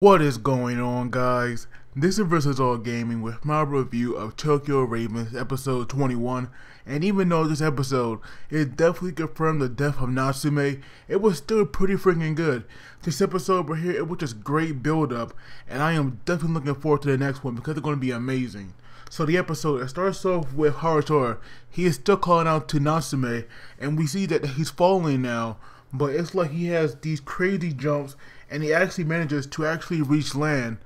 What is going on, guys? This is Versus All Gaming with my review of Tokyo Ravens episode 21, and even though this episode it definitely confirmed the death of Natsume, it was still pretty freaking good. This episode right here, it was just great build up, and I am definitely looking forward to the next one because it's going to be amazing. So the episode, it starts off with Harutora. He is still calling out to Natsume, and we see that he's falling now, but it's like he has these crazy jumps, and he actually manages to actually reach land.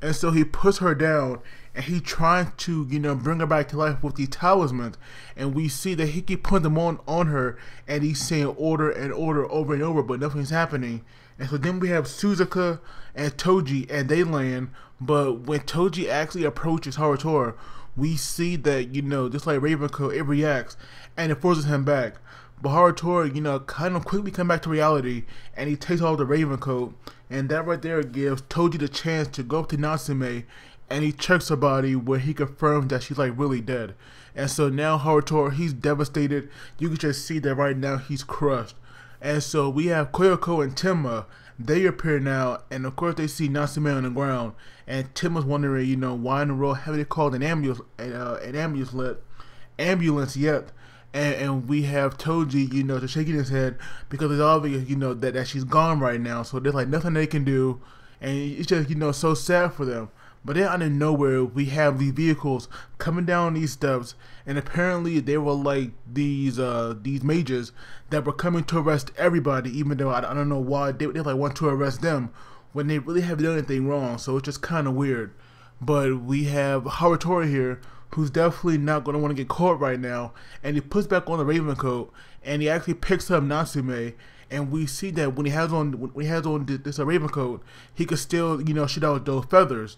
And so he puts her down, and he trying to, bring her back to life with these talismans. And we see that he keep putting them on her, and he's saying order and order over and over, but nothing's happening. And so then we have Suzuka and Touji, and they land. But when Touji actually approaches Harutora, we see that, just like Ravencoat, it reacts, and it forces him back. But Harutora, kind of quickly come back to reality, and he takes off the Ravencoat, and that right there gives Touji the chance to go up to Natsume, and he checks her body where he confirms that she's like really dead. And so now Harutora, he's devastated. You can just see that right now he's crushed. And so we have Koyoko and Tenma. They appear now, and of course they see Natsume on the ground, and Tenma's wondering, why in the world haven't they called an ambulance yet? And we have Touji, just shaking his head because it's obvious, that she's gone right now. So there's like nothing they can do, and it's just, so sad for them. But then out of nowhere, we have these vehicles coming down these steps, and apparently they were like these mages that were coming to arrest everybody, even though I don't know why they like want to arrest them when they really haven't done anything wrong. So it's just kind of weird. But we have Harutora here, who's definitely not going to want to get caught right now, and he puts back on the Ravencoat, and he actually picks up Natsume, and we see that when he has on this Ravencoat, he could still shoot out those feathers.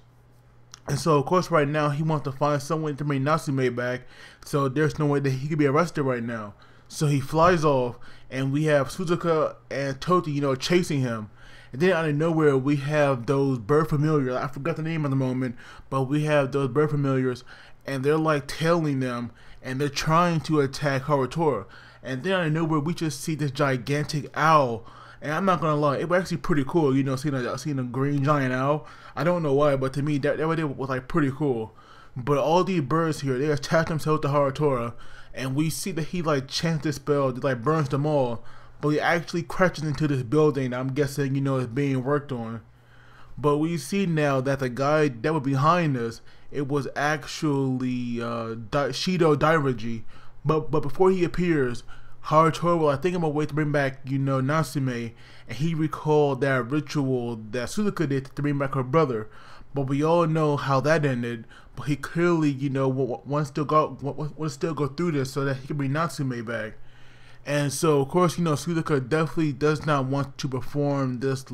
And so of course right now he wants to find someone to bring Natsume back, so there's no way that he could be arrested right now. So he flies off, and we have Suzuka and Touji chasing him. And then out of nowhere, we have those bird familiars. I forgot the name at the moment, but we have those bird familiars, and they're like tailing them, and they're trying to attack Harutora. And then out of nowhere, we just see this gigantic owl. And I'm not gonna lie, it was actually pretty cool, seeing a green giant owl. I don't know why, but to me, that right there was like pretty cool. But all these birds here, they attach themselves to Harutora, and we see that he like chants this spell that like burns them all. But he actually crashes into this building that I'm guessing, is being worked on. But we see now that the guy that was behind us, it was actually Shido Dairaji. But before he appears, Harutora will, I think, I'm a way to bring back, Natsume, and he recalled that ritual that Suzuka did to bring back her brother. But we all know how that ended. But he clearly, wants to go through this so that he can bring Natsume back. And so, of course, Suzuka definitely does not want to perform this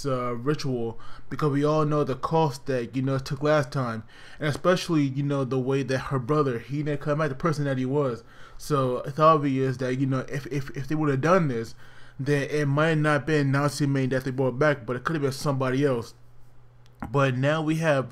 ritual, because we all know the cost that it took last time, and especially the way that her brother, he didn't come back the person that he was. So it's obvious that if they would have done this, then it might not have been Natsume that they brought back, but it could have been somebody else. But now we have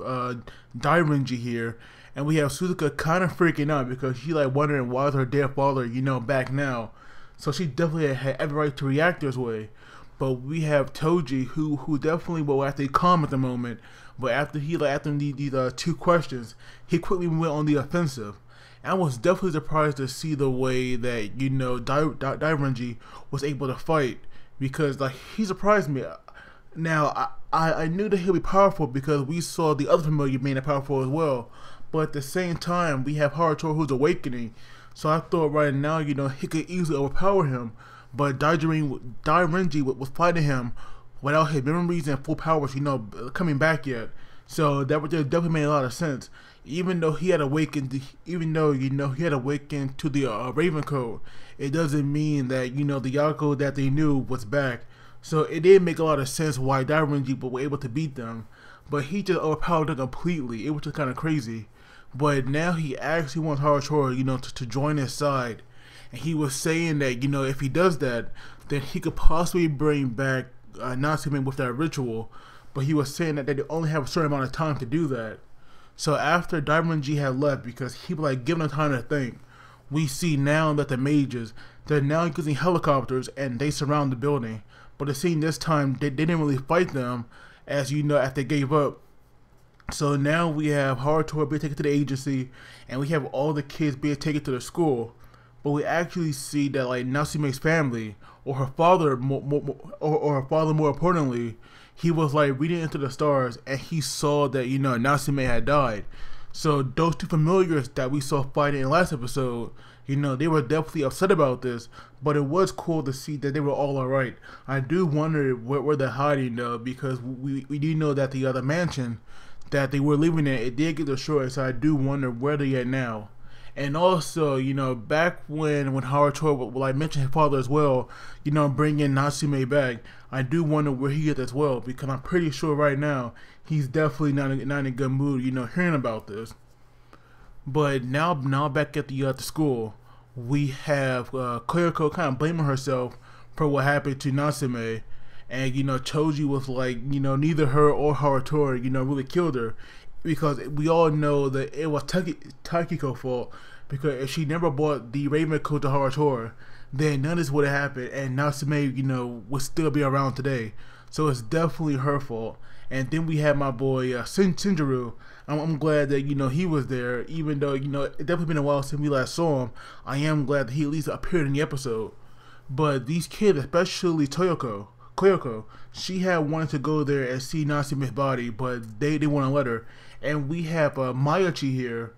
Dairenji here, and we have Suzuka kind of freaking out because she like wondering why is her dead father back now. So she definitely had every right to react this way. But we have Touji, who definitely will actually calm at the moment. But after he these two questions, he quickly went on the offensive. And I was definitely surprised to see the way that Dairenji was able to fight, because like he surprised me. Now I knew that he'll be powerful because we saw the other familiar being powerful as well. But at the same time, we have Harutora who's awakening. So I thought right now, he could easily overpower him. But Dairenji was fighting him without his memories and full powers, coming back yet. So that definitely made a lot of sense. Even though he had awakened, he had awakened to the Ravencoat, it doesn't mean that the Yako that they knew was back. So it did make a lot of sense why Dairenji were able to beat them. But he just overpowered them completely. It was just kind of crazy. But now he actually wants Harutora, to join his side. And he was saying that, if he does that, then he could possibly bring back Natsume with that ritual. But he was saying that they only have a certain amount of time to do that. So after Dairenji had left, because he was like giving them time to think, we see now that the mages, they're now using helicopters and they surround the building. But it seemed this time they didn't really fight them, as you know, after they gave up. So now we have Harutora being taken to the agency, and we have all the kids being taken to the school. But we actually see that like Natsume's family, or her father, or her father more importantly, he was like reading into the stars, and he saw that Natsume had died. So those two familiars that we saw fighting in the last episode, they were definitely upset about this, but it was cool to see that they were all alright. I do wonder where they're hiding though, because we do know that the other mansion that they were living in, it did get destroyed, so I do wonder where they at now. And also, back when Harutora, well, I mentioned his father as well, bringing Natsume back, I do wonder where he is as well, because I'm pretty sure right now, he's definitely not in a good mood, hearing about this. But now back at the school, we have Koyoko kind of blaming herself for what happened to Natsume. And Touji was like, neither her or Harutora, really killed her, because we all know that it was Takiko's fault. Because if she never bought the Raven coat to Harutora, then none of this would have happened, and Natsume, would still be around today. So it's definitely her fault. And then we have my boy Shinjiro. I'm glad that he was there, even though it definitely been a while since we last saw him. I am glad that he at least appeared in the episode. But these kids, especially Koyoko, she had wanted to go there and see Natsume's body, but they didn't want to let her. And we have Mayachi here,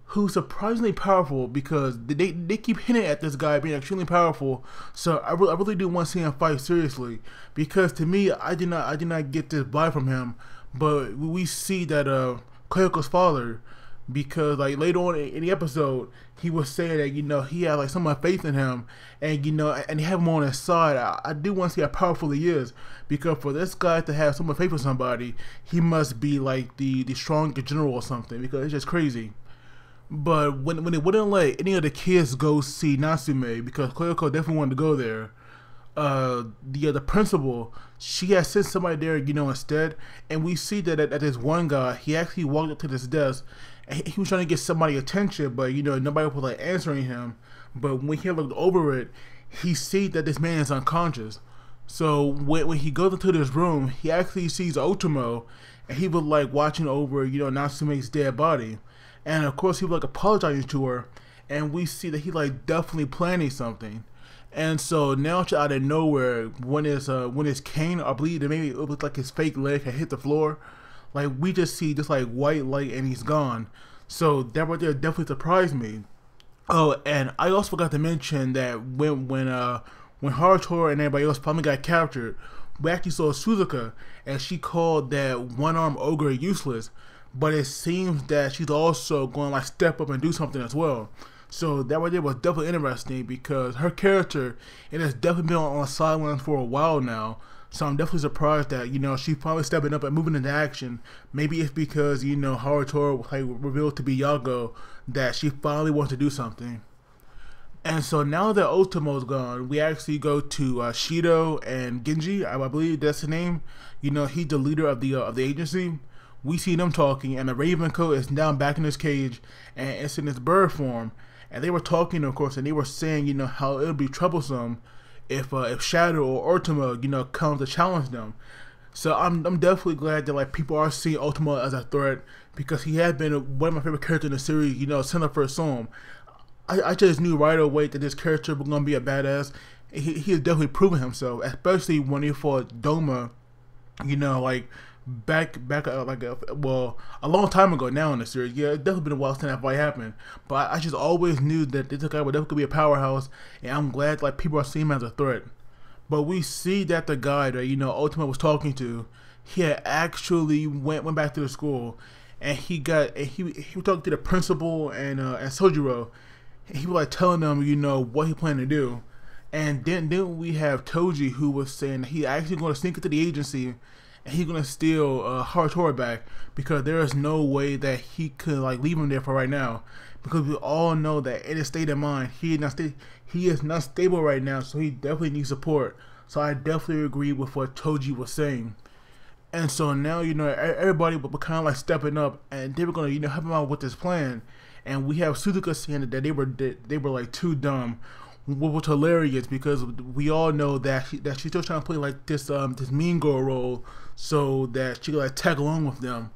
who's surprisingly powerful, because they keep hinting at this guy being extremely powerful. So I really do want to see him fight seriously, because to me, I did not get this vibe from him. But we see that Koyoko's father, because like later on in the episode, he was saying that he had like so much faith in him, and and he have him on his side. I do want to see how powerful he is, because for this guy to have so much faith in somebody, he must be like the strongest general or something, because it's just crazy. But when they wouldn't let any of the kids go see Natsume, because Koyoko definitely wanted to go there, the principal, she had sent somebody there, instead. And we see that this one guy, he actually walked up to this desk, and he was trying to get somebody attention, but nobody was like answering him. But when he looked over it, he sees that this man is unconscious. So when he goes into this room, he actually sees Onmyo, and he was like watching over Natsume's dead body. And of course he was like apologizing to her, and we see that he like definitely planning something. And so now out of nowhere, when his cane, I believe that maybe it looked like his fake leg had hit the floor, like we just see this like white light and he's gone. So that right there definitely surprised me. Oh, and I also forgot to mention that when Harutora and everybody else finally got captured, we actually saw Suzuka, and she called that one-armed ogre useless. But it seems that she's also going to like step up and do something as well. So that right there was definitely interesting, because her character, it has definitely been on the sidelines for a while now. So I'm definitely surprised that she finally stepping up and moving into action. Maybe it's because Harutora like revealed to be Yago that she finally wants to do something. And so now that Otomo's gone, we actually go to Shido and Genji. I believe that's the name. He's the leader of the agency. We see them talking, and the Raven coat is now back in his cage, and it's in its bird form. And they were talking, of course, and they were saying, how it would be troublesome if Shadow or Onmyo, comes to challenge them. So I'm definitely glad that like people are seeing Onmyo as a threat, because he had been one of my favorite characters in the series, since I first saw him. I just knew right away that this character was gonna be a badass. He has definitely proven himself, especially when he fought Doma, like back well, a long time ago now in the series. Yeah, it's definitely been a while since that fight happened, but I just always knew that this guy would definitely be a powerhouse, and I'm glad like people are seeing him as a threat. But we see that the guy that Ultimate was talking to, he had actually went back to the school, and he was talking to the principal and Sojiro. He was like telling them what he planned to do. And then we have Touji, who was saying that he actually going to sneak into the agency, and he's going to steal Harutora back, because there is no way that he could like leave him there for right now, because we all know that in his state of mind, he is not stable right now, so he definitely needs support. So I definitely agree with what Touji was saying. And so now everybody was kind of like stepping up, and they were going to help him out with this plan. And we have Suzuka saying that they were like too dumb. was hilarious because we all know that she's still trying to play like this mean girl role so that she could like tag along with them.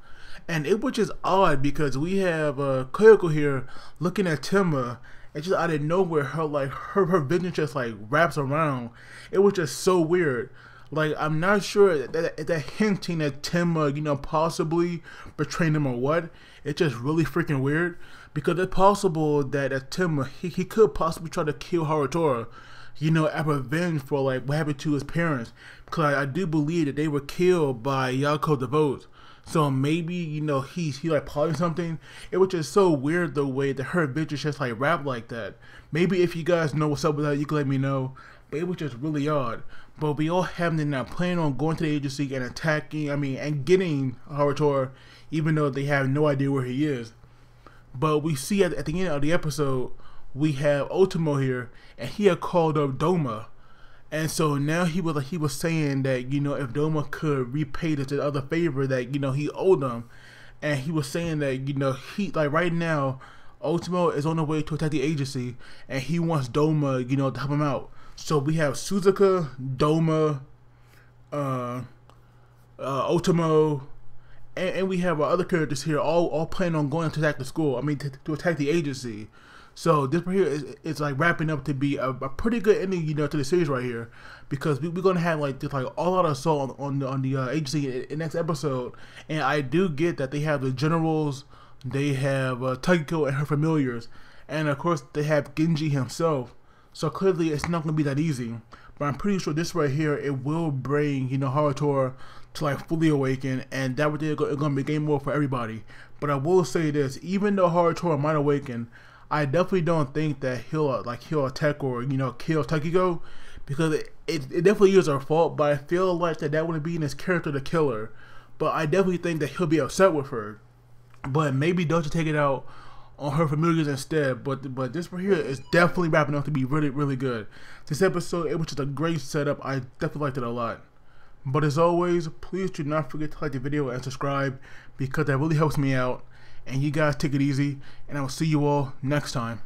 And it was just odd because we have Koyoko here looking at Temma, and just out of nowhere, her vision just like wraps around. It was just so weird. Like, I'm not sure that hinting at Temma, you know, possibly betraying him or what. It's just really freaking weird because it's possible that Temma he could possibly try to kill Harutora, you know, as revenge for like what happened to his parents. Because I do believe that they were killed by Yako Devote. So maybe, you know, he like plotting something. It was just so weird the way that her bitch just like rap like that. Maybe if you guys know what's up with that, you can let me know. But it was just really odd. But we all have them now planning on going to the agency and attacking, and getting Harutora, even though they have no idea where he is. But we see at the end of the episode, we have Onmyo here, and he had called up Doma. And so now he was saying that, you know, if Doma could repay the other favor that, you know, he owed them. And he was saying that, you know, he, like right now, Onmyo is on the way to attack the agency, and he wants Doma, you know, to help him out. So we have Suzuka, Doma, Onmyo, and we have our other characters here, all planning on going to attack the school. To attack the agency. So this right here is like wrapping up to be a pretty good ending, you know, to the series right here, because we're gonna have like this like all out assault on the agency in next episode. And I do get that they have the generals, they have Takiko and her familiars, and of course they have Genji himself. So clearly it's not gonna be that easy. But I'm pretty sure this right here, it will bring, you know, Harutora to like fully awaken, and that would be gonna be game over for everybody. But I will say this: even though Harutora might awaken, I definitely don't think that he'll attack or, you know, kill Takiko, because it definitely is her fault. But I feel like that wouldn't be in his character to kill her. But I definitely think that he'll be upset with her. But maybe don't you take it out on her familiars instead. But this right here is definitely wrapping up to be really, really good. This episode, it was just a great setup. I definitely liked it a lot. But as always, please do not forget to like the video and subscribe, because that really helps me out. And you guys take it easy, and I will see you all next time.